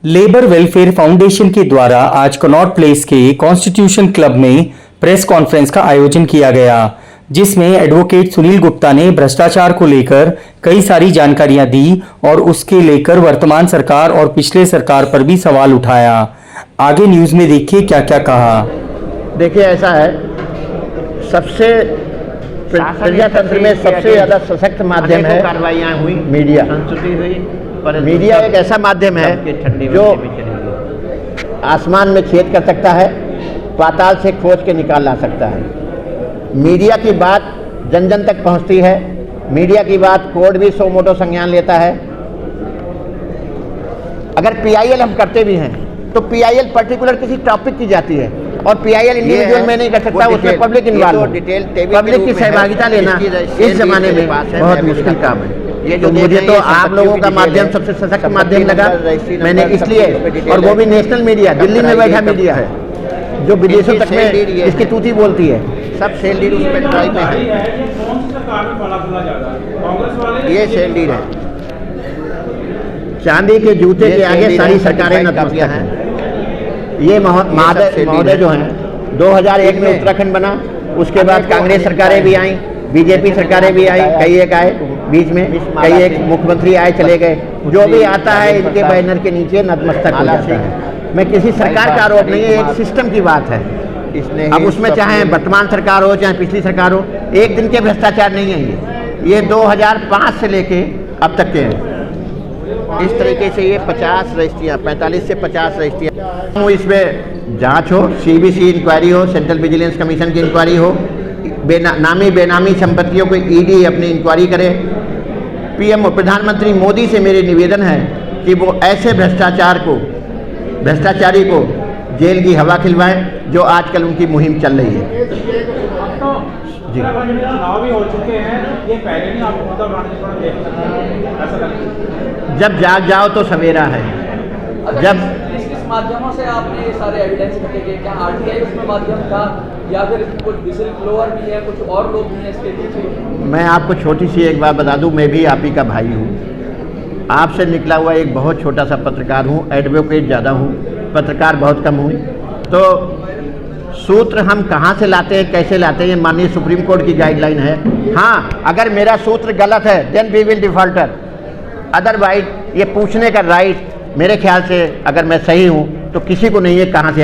Labour welfare foundation के द्वारा आज कनॉट प्लेस के कॉन्स्टिट्यूशन क्लब में प्रेस कॉन्फ्रेंस का आयोजन किया गया, जिसमें एडवोकेट सुनील गुप्ता ने भ्रष्टाचार को लेकर कई सारी जानकारियां दी और उसके लेकर वर्तमान सरकार और पिछले सरकार पर भी सवाल उठाया। आगे न्यूज में देखिए क्या क्या कहा। देखिए, ऐसा है, सबसे प्रजातंत्र में सबसे ज़्यादा सशक्त माध्यम है कार्रवाइयाँ हुई मीडिया। संस्कृति हुई, मीडिया एक ऐसा माध्यम है जो आसमान में छेद कर सकता है, पाताल से खोज के निकाल ला सकता है। मीडिया की बात जन जन तक पहुंचती है। मीडिया की बात कोर्ट भी सो मोटो संज्ञान लेता है। अगर पीआईएल हम करते भी हैं तो पीआईएल पर्टिकुलर किसी टॉपिक की जाती है और पीआईएल इंडिविजुअल में नहीं कर सकता, उसमें पब्लिक इन्वॉल्व, पब्लिक की सहभागिता लेना इस जमाने में बहुत मुश्किल काम है। तो मुझे तो आप लोगों का माध्यम सबसे सशक्त माध्यम लगा, मैंने इसलिए, और वो भी नेशनल मीडिया, दिल्ली में बैठा मीडिया है जो विदेशों तक में इसकी तूती बोलती है। सब सेल डीड उस पर ट्राई पे है, ये सेल डीड है। चांदी के जूते के आगे सारी सरकारें नतमस्तक हैं। ये महोदय जो हैं 2001 में उत्तराखंड बना, उसके बाद कांग्रेस सरकारें भी आई, बीजेपी सरकारें भी आई, कई एक आए बीच में, कई एक मुख्यमंत्री आए चले गए। जो भी आता है इनके बैनर के नीचे नतमस्तक हो जाता है। मैं किसी सरकार का आरोप नहीं है, एक सिस्टम की बात है। अब उसमें चाहे वर्तमान सरकार हो चाहे पिछली सरकार हो, एक दिन के भ्रष्टाचार नहीं है ये 2005 से लेके अब तक के हैं। इस तरीके से ये 50 रजिस्ट्रियाँ, 45 से 50 रजिस्ट्रियाँ, इसमें जांच हो, सीबीसी इंक्वायरी हो, सेंट्रल विजिलेंस कमीशन की इंक्वायरी हो, नामी बेनामी संपत्तियों को ईडी अपनी इंक्वायरी करे। पीएम प्रधानमंत्री मोदी से मेरे निवेदन है कि वो ऐसे भ्रष्टाचारी को जेल की हवा खिलवाएं जो आजकल उनकी मुहिम चल रही है। जी, चुनाव भी हो चुके हैं, ये पहले नहीं आपको जब जाग जाओ तो सवेरा है। जब किस माध्यमों से आपने ये सारे एविडेंस इकट्ठे किए? क्या आरटीआई उसमें माध्यम था या फिर कुछ विजिल ब्लोअर भी है, कुछ और लोग भी हैं इसके पीछे? मैं आपको छोटी सी एक बात बता दूं, मैं भी आप ही का भाई हूं, आपसे निकला हुआ एक बहुत छोटा सा पत्रकार हूं, एडवोकेट ज़्यादा हूं, पत्रकार बहुत कम हूं। तो सूत्र हम कहां से लाते हैं, कैसे लाते हैं, ये माननीय सुप्रीम कोर्ट की गाइडलाइन है। हाँ, अगर मेरा सूत्र गलत है then we will defaulter, otherwise ये पूछने का राइट मेरे ख्याल से, अगर मैं सही हूं तो किसी को नहीं है कहां से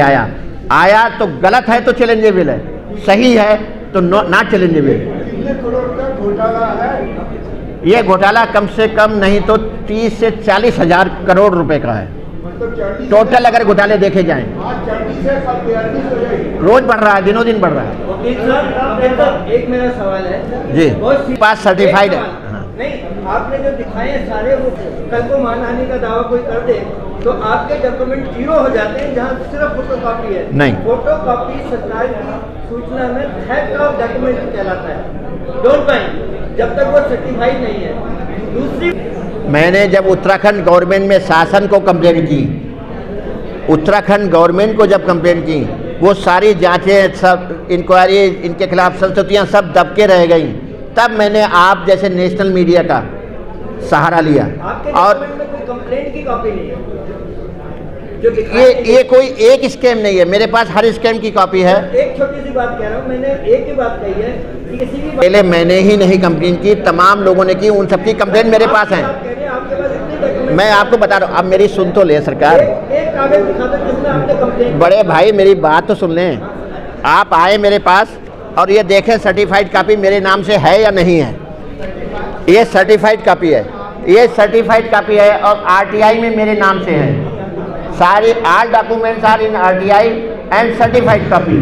आया तो गलत है तो चैलेंजेबल है, सही है तो नॉट चैलेंजेबल। ये घोटाला कम से कम नहीं तो 30 से 40 हजार करोड़ रुपए का है टोटल, अगर घोटाले देखे जाएं। रोज बढ़ रहा है, दिनों दिन बढ़ रहा है। एक मेरा सवाल है जी, पास सर्टिफाइड है। नहीं, आपने जो दिखाए हैं सारे, वो कल को मानहानि का दावा कोई कर दे तो आपके डॉक्यूमेंट जीरो हो जाते हैं, जहाँ सिर्फ फोटो कॉपी है। नहीं, फोटो कॉपी सरकार की सूचना में थेफ्ट ऑफ डॉक्यूमेंट कहलाता है। डोंट माइंड, जब तक वो सर्टिफाइड नहीं है। दूसरी, मैंने जब उत्तराखंड गवर्नमेंट में शासन को कंप्लेंट की, उत्तराखंड गवर्नमेंट को जब कंप्लेंट की, वो सारी जांचें, सब इंक्वायरी, इनके खिलाफ संस्तुतियाँ सब दबके रह गई, तब मैंने आप जैसे नेशनल मीडिया का सहारा लिया। और कोई कंप्लेंट की कॉपी नहीं है ये कोई एक स्कैम नहीं है, मेरे पास हर स्कैम की कॉपी है। एक छोटी सी बात कह रहा हूँ, मैंने एक ही बात कही है कि किसी भी पहले मैंने ही नहीं कंप्लेन की, तमाम लोगों ने की, उन सबकी कंप्लेन मेरे पास है। मैं आपको बता रहा हूँ, अब मेरी सुन तो ले सरकार, एक कागज दिखा दो जिसमें आपने कंप्लेंट। बड़े भाई मेरी बात तो सुन लें। आप आए मेरे पास और ये देखें सर्टिफाइड कॉपी मेरे नाम से है या नहीं है। ये सर्टिफाइड कॉपी है, ये सर्टिफाइड कॉपी है और आरटीआई में मेरे नाम से है। सारी all documents are in RTI and certified copy.